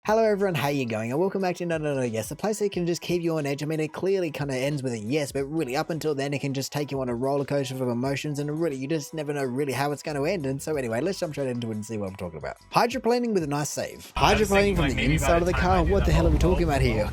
Hello everyone, how you going? And welcome back to NonononoYes, the place that can just keep you on edge. I mean, it clearly kind of ends with a yes, but really up until then it can just take you on a roller coaster of emotions, and really you just never know really how it's going to end. And so anyway, let's jump straight into it and see what I'm talking about. Hydroplaning with a nice save. Hydroplaning from the inside of the car. What the hell are we talking about here?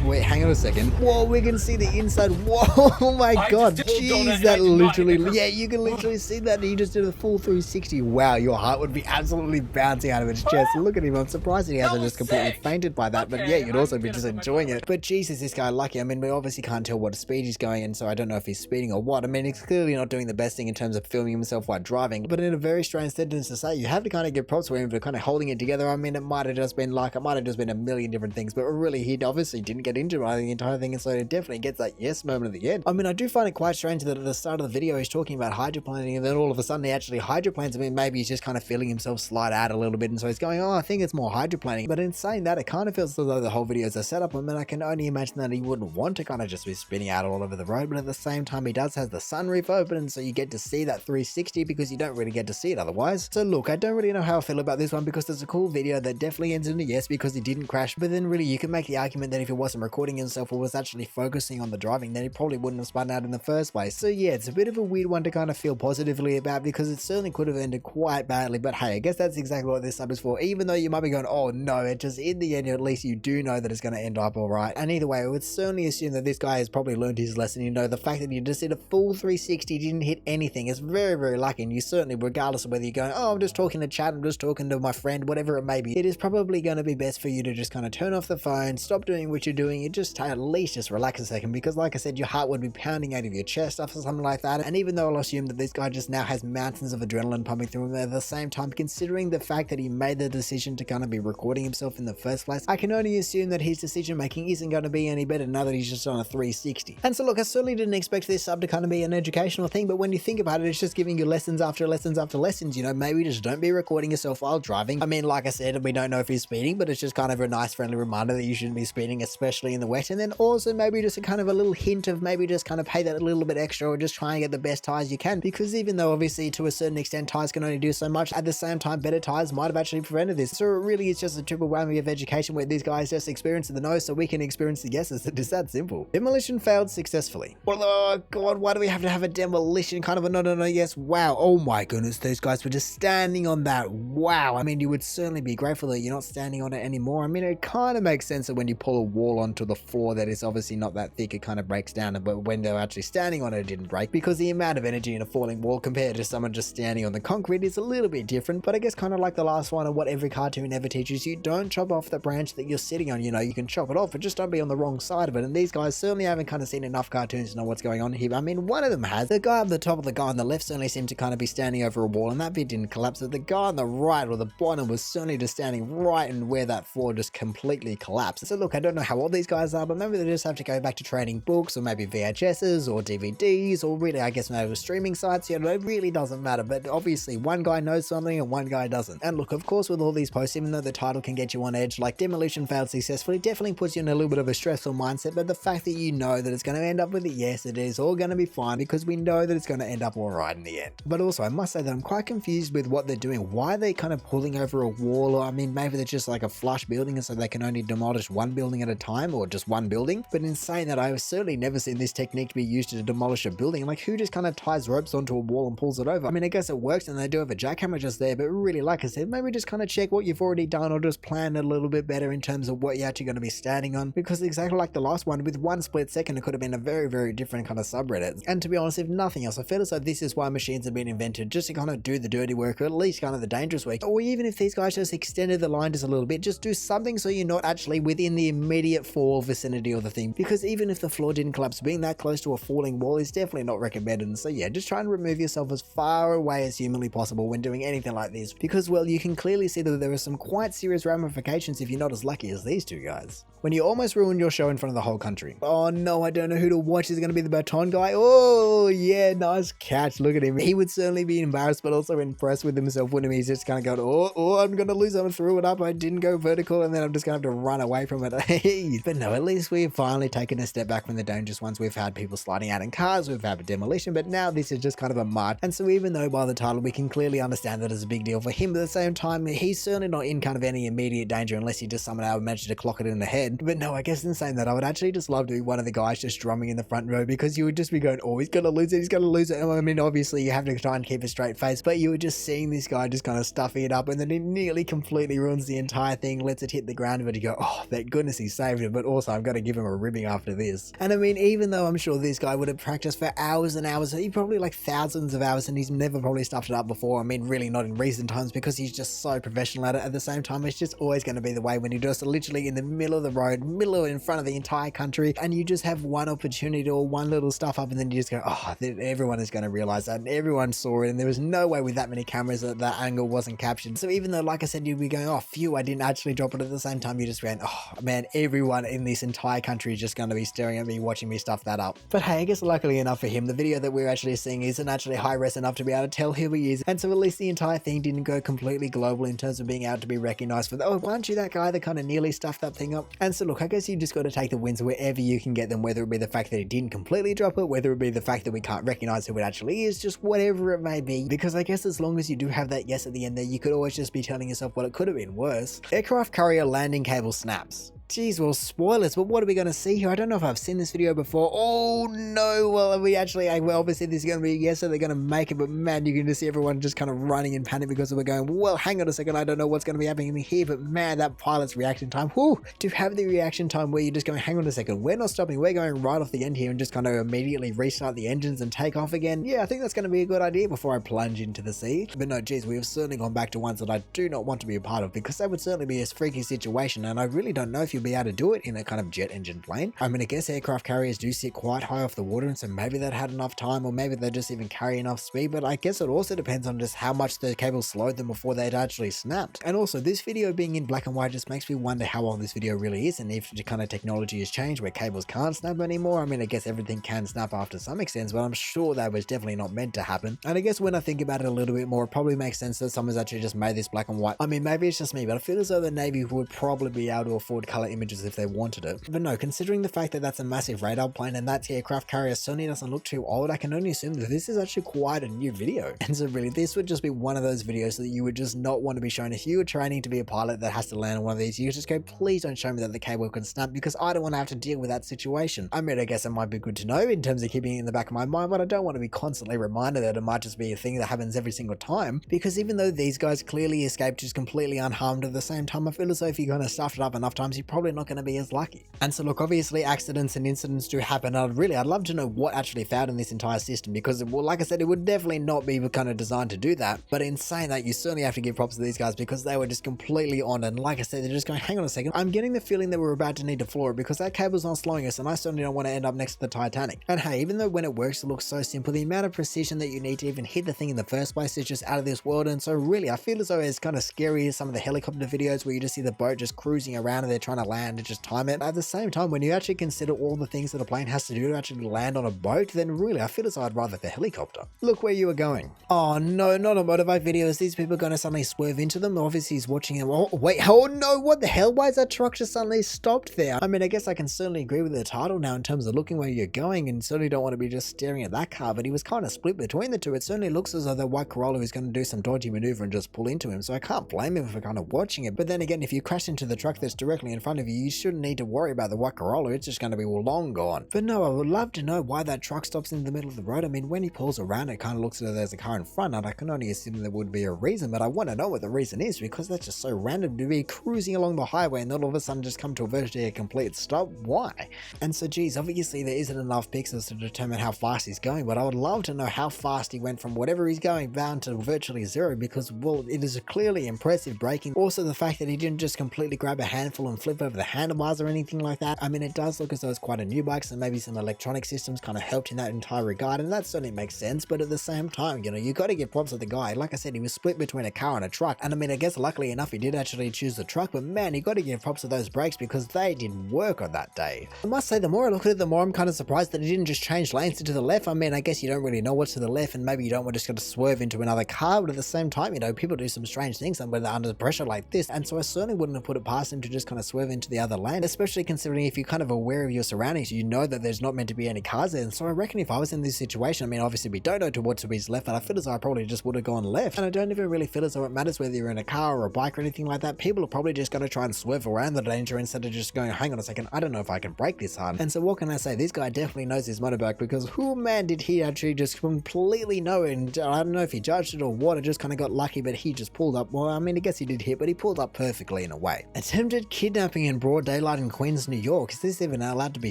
Wait, hang on a second. Whoa, we can see the inside. Whoa, oh my god, jeez, that literally, yeah, you can literally see that. He just did a full 360. Wow, your heart would be absolutely bouncing out of its chest. Look at him, I'm surprised he hasn't just completely fainted by that, but yeah, you'd also be just enjoying it. But Jesus, this guy lucky. I mean, we obviously can't tell what speed he's going, and so I don't know if he's speeding or what. I mean, he's clearly not doing the best thing in terms of filming himself while driving, but in a very strange sentence to say, you have to kind of give props for him for kind of holding it together. I mean, it might have just been a million different things, but really, he obviously didn't get injured by the entire thing, and so it definitely gets that yes moment at the end. I mean, I do find it quite strange that at the start of the video, he's talking about hydroplaning, and then all of a sudden he actually hydroplanes. I mean, maybe he's just kind of feeling himself slide out a little bit, and so he's going, oh, I think it's more hydroplaning. But in saying that, it kind of feels as though the whole video is a setup. I mean, I can only imagine that he wouldn't want to kind of just be spinning out all over the road, but at the same time, he does have the sunroof open, and so you get to see that 360 because you don't really get to see it otherwise. So look, I don't really know how I feel about this one because it's a cool video that definitely ends in a yes because he didn't crash, but then really you can make the argument that if he wasn't recording himself or was actually focusing on the driving, then he probably wouldn't have spun out in the first place. So yeah, it's a bit of a weird one to kind of feel positively about because it certainly could have ended quite badly, but hey, I guess that's exactly what this sub is for. Even though you might be going, oh no, it just in the end, at least you do know that it's going to end up all right. And either way, I would certainly assume that this guy has probably learned his lesson. You know, the fact that you just did a full 360, didn't hit anything is very, very lucky. And you certainly, regardless of whether you're going, oh, I'm just talking to chat, I'm just talking to my friend, whatever it may be, it is probably going to be best for you to just kind of turn off the phone, stop doing what you're doing, and just at least just relax a second, because like I said, your heart would be pounding out of your chest after something like that. And even though I'll assume that this guy just now has mountains of adrenaline pumping through him, at the same time, considering the fact that he made the decision to kind of be recording himself in the first place, I can only assume that his decision making isn't going to be any better now that he's just on a 360. And so look, I certainly didn't expect this sub to kind of be an educational thing, but when you think about it, it's just giving you lessons after lessons after lessons. You know, maybe just don't be recording yourself while driving. I mean, like I said, we don't know if he's speeding, but it's just kind of a nice friendly reminder that you shouldn't be speeding, especially in the wet. And then also maybe just a kind of a little hint of maybe just kind of pay that a little bit extra or just try and get the best tires you can, because even though obviously to a certain extent tires can only do so much, at the same time better tires might have actually prevented this. So it really is just a triple whammy of education where these guys just experience the no's so we can experience the yeses. It is that simple. Demolition failed successfully. Oh god, why do we have to have a demolition? Kind of a no yes. Wow, oh my goodness, those guys were just standing on that. Wow, I mean, you would certainly be grateful that you're not standing on it anymore. I mean, it kind of makes sense that when you pull a wall onto the floor that is obviously not that thick, it kind of breaks down, but when they're actually standing on it, it didn't break, because the amount of energy in a falling wall compared to someone just standing on the concrete is a little bit different. But I guess kind of like the last one and what every cartoon ever teaches you, don't chop off the branch that you're sitting on. You know, you can chop it off, but just don't be on the wrong side of it. And these guys certainly haven't kind of seen enough cartoons to know what's going on here. I mean, one of them has. The guy on the top of the guy on the left certainly seemed to kind of be standing over a wall, and that bit didn't collapse, but the guy on the right or the bottom was certainly just standing right in where that floor just completely collapsed. So look, I don't know how old these guys are, but maybe they just have to go back to trading books or maybe VHSs or DVDs, or really I guess maybe streaming sites. You know, it really doesn't matter, but obviously one guy knows something and one guy doesn't. And look, of course, with all these posts, even though the title can get you on edge, like demolition failed successfully, definitely puts you in a little bit of a stressful mindset, but the fact that you know that it's going to end up with a yes, it is all going to be fine because we know that it's going to end up all right in the end. But also, I must say that I'm quite confused with what they're doing. Why are they kind of pulling over a wall? Or I mean, maybe they're just like a flush building and so they can only demolish one building at a time, or just one building. But in saying that, I've certainly never seen this technique to be used to demolish a building. Like, who just kind of ties ropes onto a wall and pulls it over? I mean, I guess it works and they do have a jackhammer just there, but really, like I said, maybe just kind of check what you've already done or just plan it a little bit better in terms of what you're actually going to be standing on, because exactly like the last one, with one split second, it could have been a very, very different kind of subreddit. And to be honest, if nothing else, I feel as though this is why machines have been invented, just to kind of do the dirty work, or at least kind of the dangerous work. Or even if these guys just extended the line just a little bit, just do something so you're not actually within the immediate fall vicinity of the thing, because even if the floor didn't collapse, being that close to a falling wall is definitely not recommended. And so yeah, just try and remove yourself as far away as humanly possible when doing anything like this, because well, you can clearly see that there are some quite serious ramifications if you're not as lucky as these two guys. When you almost ruined your show in front of the whole country. Oh no, I don't know who to watch. Is it going to be the baton guy? Oh yeah, nice catch. Look at him. He would certainly be embarrassed but also impressed with himself, wouldn't he? He's just kind of going, oh, I'm going to lose. I threw it up. I didn't go vertical and then I'm just going to have to run away from it. But no, at least we've finally taken a step back from the dangerous ones. We've had people sliding out in cars, we've had demolition, but now this is just kind of a mud. And so even though by the title we can clearly understand that it's a big deal for him, but at the same time, he's certainly not in kind of any immediate immediate danger unless you just somehow managed to clock it in the head. But no, I guess in saying that, I would actually just love to be one of the guys just drumming in the front row, because you would just be going, oh, he's gonna lose it, he's gonna lose it. I mean, obviously you have to try and keep a straight face, but you were just seeing this guy just kind of stuffing it up, and then he nearly completely ruins the entire thing, lets it hit the ground, but you go, oh, thank goodness he saved it, but also I'm gonna give him a ribbing after this. And I mean, even though I'm sure this guy would have practiced for hours and hours, he probably like thousands of hours, and he's never probably stuffed it up before. I mean, really not in recent times, because he's just so professional at it. At the same time, it's just always going to be the way when you're just literally in the middle of the road, in front of the entire country, and you just have one opportunity or one little stuff up, and then you just go, oh, everyone is going to realize that, and everyone saw it, and there was no way with that many cameras that that angle wasn't captured. So even though, like I said, you'd be going, oh, phew, I didn't actually drop it, at the same time you just went, oh man, everyone in this entire country is just going to be staring at me watching me stuff that up. But hey, I guess luckily enough for him, the video that we're actually seeing isn't actually high res enough to be able to tell who he is, and so at least the entire thing didn't go completely global in terms of being able to be recognized for, oh, aren't you that guy that kind of nearly stuffed that thing up? And so look, I guess you just got to take the wins wherever you can get them, whether it be the fact that he didn't completely drop it, whether it be the fact that we can't recognize who it actually is, just whatever it may be, because I guess as long as you do have that yes at the end there, you could always just be telling yourself, well, it could have been worse. Aircraft carrier landing cable snaps. Jeez, well, spoilers, but what are we going to see here? I don't know if I've seen this video before. Oh no, well, well, obviously this is going to be a yes, so they're going to make it, but man, you can just see everyone just kind of running in panic, because we're going, well, hang on a second, I don't know what's going to be happening here, but man, that pilot's reaction time, whoo, to have the reaction time where you're just going, hang on a second, we're not stopping, we're going right off the end here and just kind of immediately restart the engines and take off again. Yeah, I think that's going to be a good idea before I plunge into the sea. But no, geez, we have certainly gone back to ones that I do not want to be a part of, because that would certainly be a freaky situation, and I really don't know if you'll be able to do it in a kind of jet engine plane. I mean, I guess aircraft carriers do sit quite high off the water, and so maybe they'd had enough time, or maybe they just even carry enough speed, but I guess it also depends on just how much the cable slowed them before they'd actually snapped. And also, this video being in black and white just makes me wonder how old this video really is, and if the kind of technology has changed where cables can't snap anymore. I mean, I guess everything can snap after some extent, but I'm sure that was definitely not meant to happen. And I guess when I think about it a little bit more, it probably makes sense that someone's actually just made this black and white. I mean, maybe it's just me, but I feel as though the Navy would probably be able to afford color images if they wanted it. But no, considering the fact that that's a massive radar plane and that aircraft carrier certainly doesn't look too old, I can only assume that this is actually quite a new video. And so really, this would just be one of those videos that you would just not want to be shown. If you were training to be a pilot that has to land on one of these, you just go, please don't show me that the cable can snap, because I don't want to have to deal with that situation. I mean, I guess it might be good to know in terms of keeping it in the back of my mind, but I don't want to be constantly reminded that it might just be a thing that happens every single time, because even though these guys clearly escaped just completely unharmed, at the same time, I feel as though if you kind of stuffed it up enough times, you're probably not going to be as lucky. And so look, obviously accidents and incidents do happen. I'd love to know what actually failed in this entire system, because, well, like I said, it would definitely not be kind of designed to do that. But in saying that, you certainly have to give props to these guys, because they were just completely on. And like I said, they're just going, hang on a second, I'm getting the feeling that we're about to need to floor it, because that cable's not slowing us, and I certainly don't want to end up next to the Titanic. And hey, even though when it works it looks so simple, the amount of precision that you need to even hit the thing in the first place is just out of this world. And so really, I feel as though it's kind of scary as some of the helicopter videos where you just see the boat just cruising around and they're trying to land and just time it. At the same time, when you actually consider all the things that a plane has to do to actually land on a boat, then really I feel as though I'd rather the helicopter. Look where you were going. Oh no, not a motorbike video. Is these people going to suddenly swerve into them? Obviously he's watching them. Oh wait, oh no, what the hell? Why is that truck just suddenly stopped there? I mean, I guess I can certainly agree with the title now in terms of looking where you're going, and certainly don't want to be just staring at that car, but he was kind of split between the two. It certainly looks as though the white Corolla is going to do some dodgy maneuver and just pull into him, so I can't blame him for kind of watching it. But then again, if you crash into the truck that's directly in front of you, you shouldn't need to worry about the white Corolla. It's just going to be long gone. But no, I would love to know why that truck stops in the middle of the road. I mean, when he pulls around, it kind of looks as though there's a car in front, and I can only assume there would be a reason, but I want to know what the reason is, because that's just so random to be cruising along the highway and then all of a sudden just come to a virtually a complete stop. Why? And so geez, obviously there isn't enough pixels to determine how fast he's going, but I would love to know how fast he went from whatever he's going down to virtually zero, because, well, it is a clearly impressive braking. Also the fact that he didn't just completely grab a handful and flip over the handlebars or anything like that. I mean, it does look as though it's quite a new bike, so maybe some electronic systems kind of helped in that entire regard, and that certainly makes sense. But at the same time, you know, you got to give props to the guy. Like I said, he was split between a car and a truck, and I mean, I guess luckily enough he did actually choose the truck, but man, you got to give props to those brakes, because they didn't work on that day. I must say, the more I look at it, the more I'm kind of surprised that he didn't just change lanes to the left. I mean, I guess you don't really know what's to the left, and maybe you don't want to just got to swerve into another car, but at the same time, you know, people do some strange things when they're under pressure like this, and so I certainly wouldn't have put it past him to just kind of swerve into the other lane, especially considering if you're kind of aware of your surroundings, you know that there's not meant to be any cars there. And so I reckon if I was in this situation, I mean, obviously we don't know to what to be left, but I feel as though I probably just would have gone left. And I don't even really feel as though it matters whether you're in a car or a bike or anything like that. People are probably just going to try and swerve around the danger instead of just going, hang on a second, I don't know if I can brake this hard. And so what can I say? This guy definitely knows his motorbike, because who man did he actually just completely know, and I don't know if he judged it or what, it just kind of got lucky, but he just pulled up. Well, I mean, I guess he did hit, but he pulled up perfectly in a way. Attempted kidnapping in broad daylight in Queens, New York. Is this even allowed to be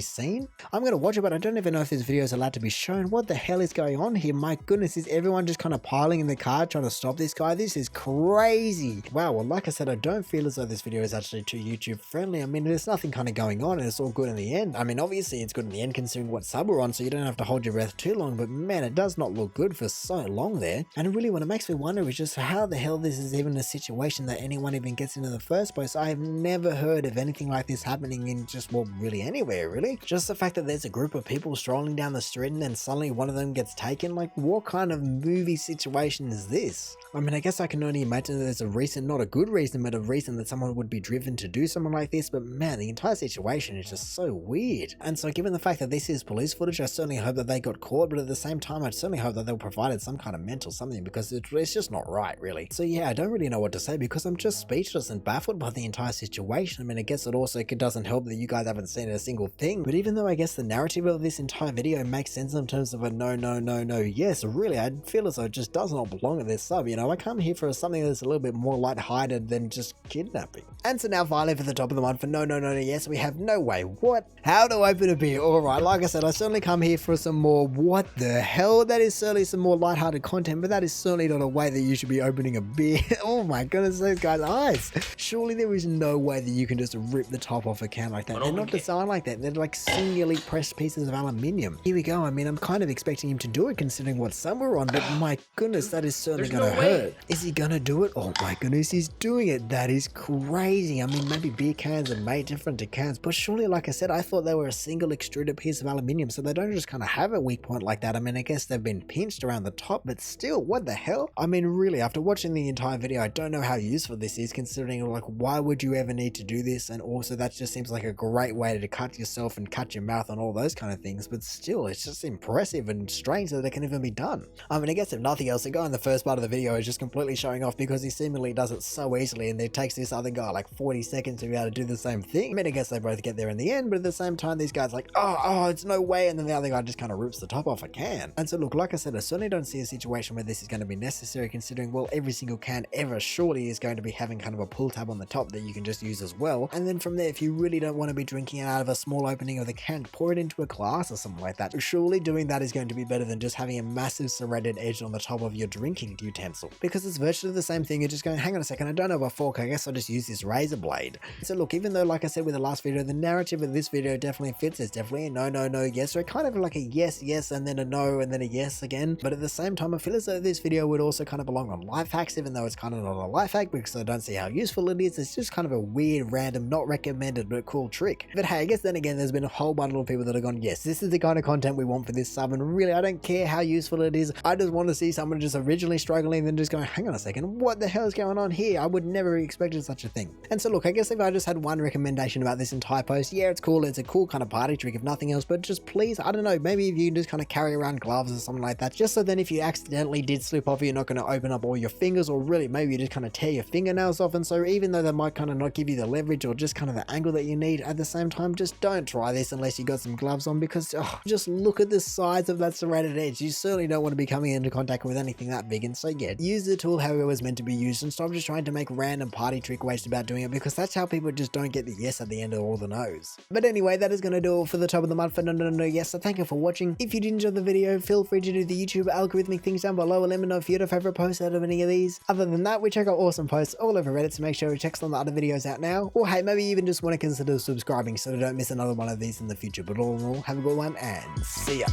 seen? I'm going to watch it, but I don't even know if this video is allowed to be shown. What the hell is going on here? My goodness, is everyone just kind of piling in the car trying to stop this guy? This is crazy. Wow, well, like I said, I don't feel as though this video is actually too YouTube friendly. I mean, there's nothing kind of going on and it's all good in the end. I mean, obviously it's good in the end considering what sub we're on, so you don't have to hold your breath too long, but man, it does not look good for so long there. And really what it makes me wonder is just how the hell this is even a situation that anyone even gets into the first place. I have never heard of anything like this happening in just, well, really anywhere, really. Just the fact that there's a group of people strolling down the street and then suddenly one of them gets taken, like what kind of movie situation is this? I mean, I guess I can only imagine that there's a reason, not a good reason, but a reason that someone would be driven to do something like this, but man, the entire situation is just so weird. And so given the fact that this is police footage, I certainly hope that they got caught, but at the same time, I certainly hope that they provided some kind of mental something, because it's just not right, really. So yeah, I don't really know what to say, because I'm just speechless and baffled by the entire situation. I mean, I guess it also doesn't help that you guys haven't seen a single thing, but even though I guess the narrative of this entire video makes sense in terms of a yes, really, I feel as though it just does not belong in this sub, you know? I come here for something that's a little bit more lighthearted than just kidnapping. And so now finally for the top of the month for yes, we have no way. What? How to open a beer? Alright, like I said, I certainly come here for some more, what the hell? That is certainly some more lighthearted content, but that is certainly not a way that you should be opening a beer. Oh my goodness, those guys' eyes. Surely there is no way that you can just rip the top off a can like that. They're not designed like that. They're like singularly pressed pieces of aluminium. Here we go. I mean, I'm kind of expecting him to do it considering what sub we're on, but my goodness, that is certainly going to hurt. Is he going to do it? Oh my goodness, he's doing it. That is crazy. I mean, maybe beer cans are made different to cans, but surely, like I said, I thought they were a single extruded piece of aluminium, so they don't just kind of have a weak point like that. I mean, I guess they've been pinched around the top, but still, what the hell? I mean, really, after watching the entire video, I don't know how useful this is, considering, like, why would you ever need to do this? And also, that just seems like a great way to cut yourself and cut your mouth and all those kind of things, but still, it's just impressive and strange that it can even be done. I mean, I guess if nothing else, the guy in the first part of the video is just completely showing off because he seemingly does it so easily, and it takes this other guy like 40 seconds to be able to do the same thing. I mean, I guess they both get there in the end, but at the same time, these guys like, oh, it's no way, and then the other guy just kind of rips the top off a can. And so look, like I said, I certainly don't see a situation where this is going to be necessary, considering, well, every single can ever surely is going to be having kind of a pull tab on the top that you can just use as well. And then from there, if you really don't want to be drinking it out of a small opening of the can, pour it into a glass or something like that. Surely doing that is going to be better than just having a massive serrated edge on the top of your drinking utensil, because it's virtually the same thing. You're just going, hang on a second, I don't have a fork, I guess I'll just use this razor blade. So look, even though, like I said with the last video, the narrative of this video definitely fits. It's definitely a no, yes, so kind of like a yes, and then a no, and then a yes again. But at the same time, I feel as though this video would also kind of belong on life hacks, even though it's kind of not a life hack, because I don't see how useful it is. It's just kind of a weird, random, not recommended, but cool trick. But hey, I guess then again, there's been a whole bundle of people that have gone, yes, this is the kind of content we want for this sub, and really, I don't care how useful it is. I just want to see someone just originally struggling and then just going, hang on a second, what the hell is going on here? I would never have expected such a thing. And so look, I guess if I just had one recommendation about this entire post, yeah, it's cool. It's a cool kind of party trick if nothing else, but just please, I don't know, maybe if you can just kind of carry around gloves or something like that, just so then if you accidentally did slip off, you're not going to open up all your fingers, or really maybe you just kind of tear your fingernails off. And so even though that might kind of not give you the leverage or just kind of the angle that you need, at the same time, just don't try this unless you got some gloves on, because just look at the size of that serrated edge. You certainly don't want to be coming into contact with anything that big. And so yeah, use the tool how it was meant to be used and stop just trying to make random party trick ways about doing it, because that's how people just don't get the yes at the end of all the no's. But anyway, that is going to do it for the top of the month for NonononoYes. So thank you for watching. If you did enjoy the video, feel free to do the YouTube algorithmic things down below and let me know if you had a favorite post out of any of these. Other than that, we check out awesome posts all over Reddit, so make sure you check some of the other videos out now. Or hey, maybe you even just want to consider subscribing so you don't miss another one of these in the future. But all in all, have a good one and see ya.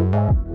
Thank you.